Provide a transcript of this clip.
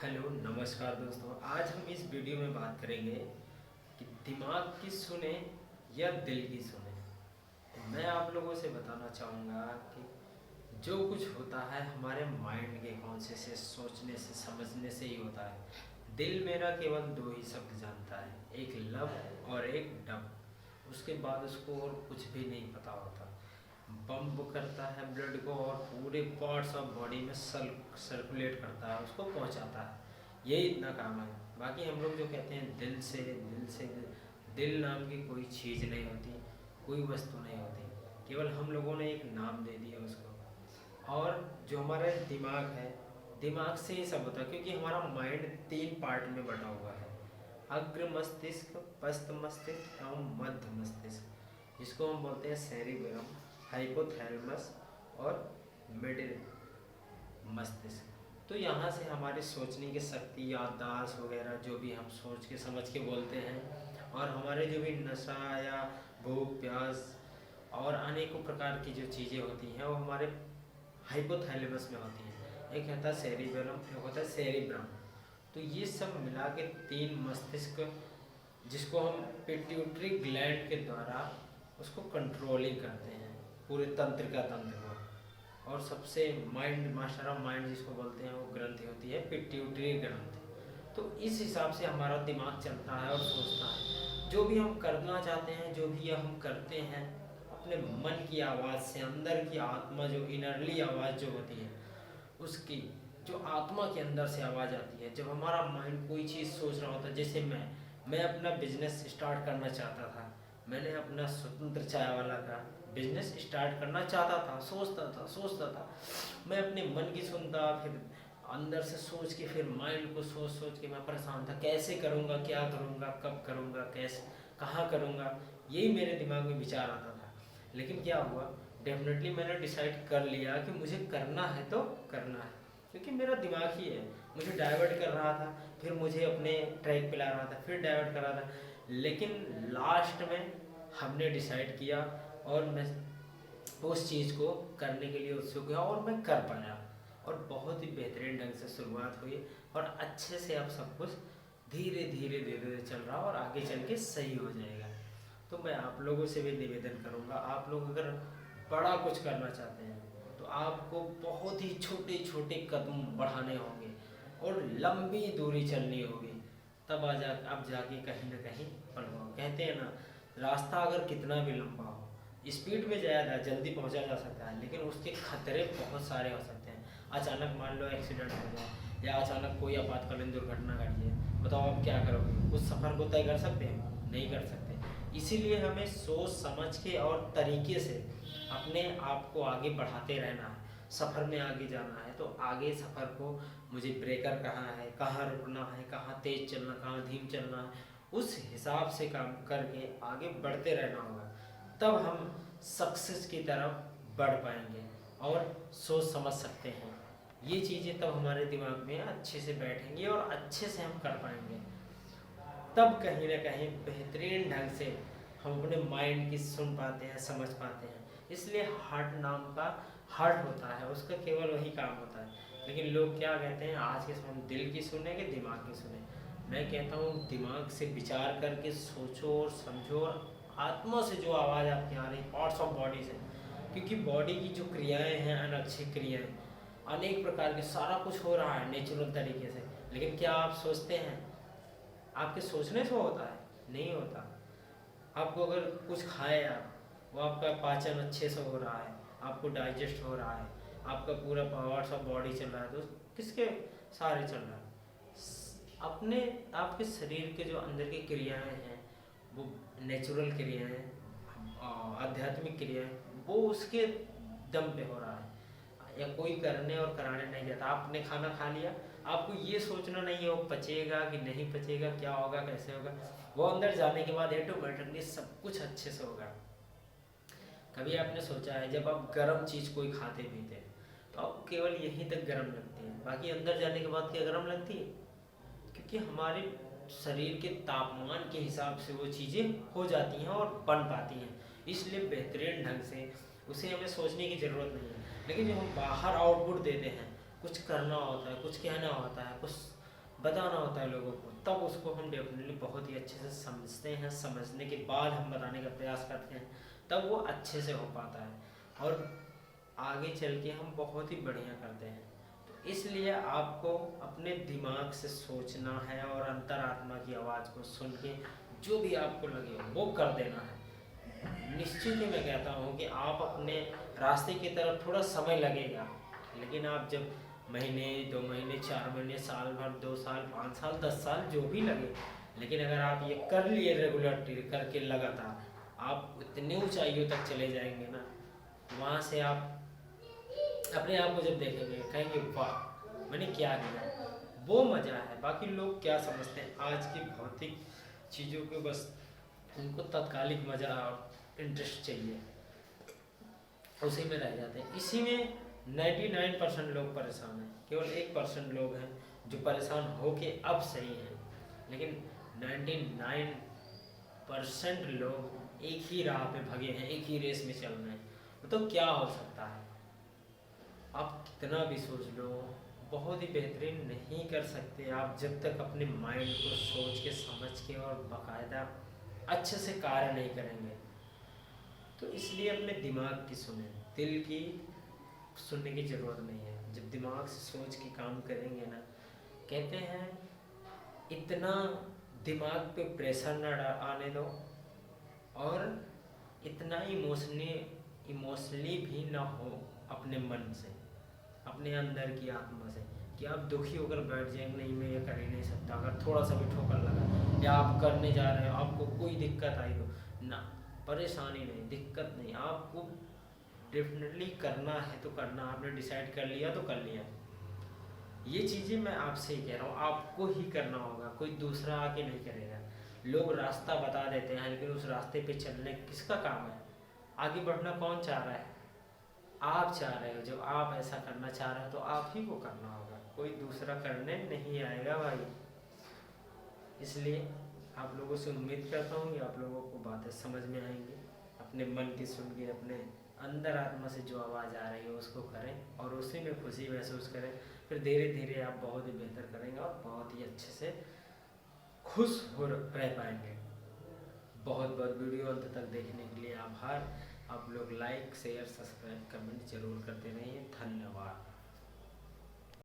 Hello नमस्कार दोस्तों। आज हम इस वीडियो में बात करेंगे कि दिमाग की सुने या दिल की सुने। तो मैं आप लोगों से बताना चाहूँगा कि जो कुछ होता है हमारे माइंड के कॉन्शियस से सोचने से समझने से ही होता है। दिल मेरा केवल दो ही शब्द जानता है, एक लव और एक डब। उसके बाद उसको और कुछ भी नहीं पता होता। पंप करता है ब्लड को और पूरे पार्ट्स ऑफ बॉडी में सर्कुलेट करता है, उसको पहुंचाता है। यही इतना काम है। बाकी हम लोग जो कहते हैं दिल से दिल नाम की कोई चीज़ नहीं होती, कोई वस्तु नहीं होती। केवल हम लोगों ने एक नाम दे दिया उसको। और जो हमारा दिमाग है, दिमाग से ही सब होता है, क्योंकि हमारा माइंड तीन पार्ट में बटा हुआ है। अग्र मस्तिष्क, पश्च मस्तिष्क एवं मध्य मस्तिष्क, जिसको हम बोलते हैं सेरिबेरम, हाइपोथैलेमस और मिडिल मस्तिष्क। तो यहाँ से हमारी सोचने की शक्ति, याददाश्त वगैरह जो भी हम सोच के समझ के बोलते हैं, और हमारे जो भी नशा या भूख प्यास और अनेकों प्रकार की जो चीज़ें होती हैं वो हमारे हाइपोथैलेमस में होती हैं। एक होता है सेरिबेरम, एक होता है सेरिब्रम। तो ये सब मिला के तीन मस्तिष्क, जिसको हम पिट्यूटरी ग्लैंड के द्वारा उसको कंट्रोलिंग करते हैं, पूरे तंत्र का तंत्र को। और सबसे माइंड, मास्टर ऑफ माइंड जिसको बोलते हैं, वो ग्रंथि होती है पिट्यूटरी ग्रंथि। तो इस हिसाब से हमारा दिमाग चलता है और सोचता है। जो भी हम करना चाहते हैं, जो भी हम करते हैं, अपने मन की आवाज़ से, अंदर की आत्मा, जो इनरली आवाज़ जो होती है, उसकी जो आत्मा के अंदर से आवाज़ आती है। जब हमारा माइंड कोई चीज़ सोच रहा होता है, जैसे मैं अपना बिजनेस स्टार्ट करना चाहता था। मैंने अपना स्वतंत्र चाय वाला का बिजनेस स्टार्ट करना चाहता था, सोचता था। मैं अपने मन की सुनता, फिर अंदर से सोच के, फिर माइंड को सोच के मैं परेशान था, कैसे करूँगा, क्या करूँगा, कब करूँगा, कैसे, कहाँ करूँगा। यही मेरे दिमाग में विचार आता था। लेकिन क्या हुआ, डेफिनेटली मैंने डिसाइड कर लिया कि मुझे करना है तो करना है, क्योंकि मेरा दिमाग ही है मुझे डाइवर्ट कर रहा था, फिर मुझे अपने ट्रैक पे ला रहा था, फिर डाइवर्ट कर रहा था। लेकिन लास्ट में हमने डिसाइड किया और मैं उस चीज़ को करने के लिए उत्सुक हुआ और मैं कर पाया। और बहुत ही बेहतरीन ढंग से शुरुआत हुई और अच्छे से अब सब कुछ धीरे धीरे धीरे धीरे चल रहा और आगे चल के सही हो जाएगा। तो मैं आप लोगों से भी निवेदन करूँगा, आप लोग अगर बड़ा कुछ करना चाहते हैं तो आपको बहुत ही छोटे छोटे कदम बढ़ाने होंगे और लंबी दूरी चलनी होगी। तब अब जाके कहीं ना कहीं पल पाओ। कहते हैं ना, रास्ता अगर कितना भी लंबा हो, स्पीड में ज़्यादा जल्दी पहुंचा जा सकता है, लेकिन उसके खतरे बहुत सारे हो सकते हैं। अचानक मान लो एक्सीडेंट हो जाए या अचानक कोई आपातकालीन दुर्घटना घट जाए, बताओ आप क्या करोगे? उस सफ़र को तय कर सकते हैं? नहीं कर सकते। इसीलिए हमें सोच समझ के और तरीके से अपने आप को आगे बढ़ाते रहना है। सफ़र में आगे जाना है तो आगे सफ़र को, मुझे ब्रेकर कहाँ है, कहाँ रुकना है, कहाँ तेज़ चलना, कहाँ धीम चलना है, उस हिसाब से काम करके आगे बढ़ते रहना होगा। तब हम सक्सेस की तरफ बढ़ पाएंगे और सोच समझ सकते हैं। ये चीज़ें तब हमारे दिमाग में अच्छे से बैठेंगी और अच्छे से हम कर पाएंगे। तब कहीं ना कहीं बेहतरीन ढंग से हम अपने माइंड की सुन पाते हैं, समझ पाते हैं। इसलिए हार्ट नाम का हार्ट होता है, उसका केवल वही काम होता है। लेकिन लोग क्या कहते हैं आज के समय में, दिल की सुने कि दिमाग की सुने? मैं कहता हूँ दिमाग से विचार करके सोचो और समझो, और आत्मा से जो आवाज़ आपकी आ रही, पार्ट्स ऑफ बॉडी से, क्योंकि बॉडी की जो क्रियाएं हैं, अनैच्छिक क्रियाएं, अनेक प्रकार के, सारा कुछ हो रहा है नेचुरल तरीके से। लेकिन क्या आप सोचते हैं? आपके सोचने से होता है? नहीं होता। आपको अगर कुछ खाए आप, वो आपका पाचन अच्छे से हो रहा है, आपको डाइजेस्ट हो रहा है, आपका पूरा पार्ट्स ऑफ बॉडी चल रहा है, तो किसके सहारे चल रहा है? अपने आपके शरीर के जो अंदर की क्रियाएं हैं, वो नेचुरल क्रियाएं, आध्यात्मिक क्रियाएं, वो उसके दम पे हो रहा है, या कोई करने और कराने नहीं जाता। आपने खाना खा लिया, आपको ये सोचना नहीं है वो पचेगा कि नहीं पचेगा, क्या होगा, कैसे होगा। वो अंदर जाने के बाद ऑटोमेटिकली सब कुछ अच्छे से होगा। कभी आपने सोचा है जब आप गर्म चीज़ कोई खाते पीते हैं तो आपको केवल यहीं तक गर्म लगती है, बाकी अंदर जाने के बाद क्या गर्म लगती है? क्योंकि हमारे शरीर के तापमान के हिसाब से वो चीज़ें हो जाती हैं और बन पाती हैं। इसलिए बेहतरीन ढंग से उसे हमें सोचने की ज़रूरत नहीं है। लेकिन जब हम बाहर आउटपुट देते हैं, कुछ करना होता है, कुछ कहना होता है, कुछ बताना होता है लोगों को, तब उसको हम डेफिनेटली बहुत ही अच्छे से समझते हैं। समझने के बाद हम बताने का प्रयास करते हैं, तब वो अच्छे से हो पाता है और आगे चल के हम बहुत ही बढ़िया करते हैं। तो इसलिए आपको अपने दिमाग से सोचना है और अंतरात्मा की आवाज़ को सुन के जो भी आपको लगे वो कर देना है। निश्चित ही मैं कहता हूँ कि आप अपने रास्ते की तरफ थोड़ा समय लगेगा, लेकिन आप जब महीने, 2 महीने, 4 महीने, साल भर, 2 साल, 5 साल, 10 साल जो भी लगे, लेकिन अगर आप ये कर लिए रेगुलर करके लगातार, आप इतनी ऊंचाइयों तक चले जाएंगे ना, वहाँ से आप अपने आप को जब देखेंगे कहेंगे वाह मैंने क्या किया। वो मज़ा है। बाकी लोग क्या समझते हैं, आज की भौतिक चीज़ों को बस उनको तत्कालिक मज़ा और इंटरेस्ट चाहिए, उसी में रह जाते हैं। इसी में 99% लोग परेशान हैं, केवल 1% लोग हैं जो परेशान हो के अब सही हैं, लेकिन 99% लोग एक ही राह पे भगे हैं, एक ही रेस में चल रहे हैं। तो क्या हो सकता है, आप कितना भी सोच लो बहुत ही बेहतरीन नहीं कर सकते आप जब तक अपने माइंड को सोच के, समझ के और बाकायदा अच्छे से कार्य नहीं करेंगे। तो इसलिए अपने दिमाग की सुने, दिल की सुनने की ज़रूरत नहीं है। जब दिमाग से सोच के काम करेंगे ना, कहते हैं इतना दिमाग पे प्रेशर ना आने दो और इतना इमोशनली भी ना हो अपने मन से, अपने अंदर की आत्मा से, कि आप दुखी होकर बैठ जाएंगे नहीं मैं ये कर ही नहीं सकता। अगर थोड़ा सा भी ठोकर लगा या आप करने जा रहे हो, आपको कोई दिक्कत आई तो ना, परेशानी नहीं, दिक्कत नहीं, आपको डेफिनेटली करना है तो करना, आपने डिसाइड कर लिया तो कर लिया। ये चीज़ें मैं आपसे ही कह रहा हूँ, आपको ही करना होगा, कोई दूसरा आके नहीं करेगा। लोग रास्ता बता देते हैं, लेकिन उस रास्ते पे चलने किसका काम है? आगे बढ़ना कौन चाह रहा है? आप चाह रहे हो। जब आप ऐसा करना चाह रहे हो तो आप ही को करना होगा, कोई दूसरा करने नहीं आएगा भाई। इसलिए आप लोगों से उम्मीद करता हूँ कि आप लोगों को बातें समझ में आएंगी। अपने मन की सुन के, अपने अंदर आत्मा से जो आवाज़ आ रही है उसको करें और उसी में खुशी महसूस करें। फिर धीरे धीरे आप बहुत ही बेहतर करेंगे और बहुत ही अच्छे से खुश हो रह पाएंगे। बहुत बहुत वीडियो अंत तक देखने के लिए आभार। आप लोग लाइक, शेयर, सब्सक्राइब, कमेंट जरूर करते रहिए। धन्यवाद।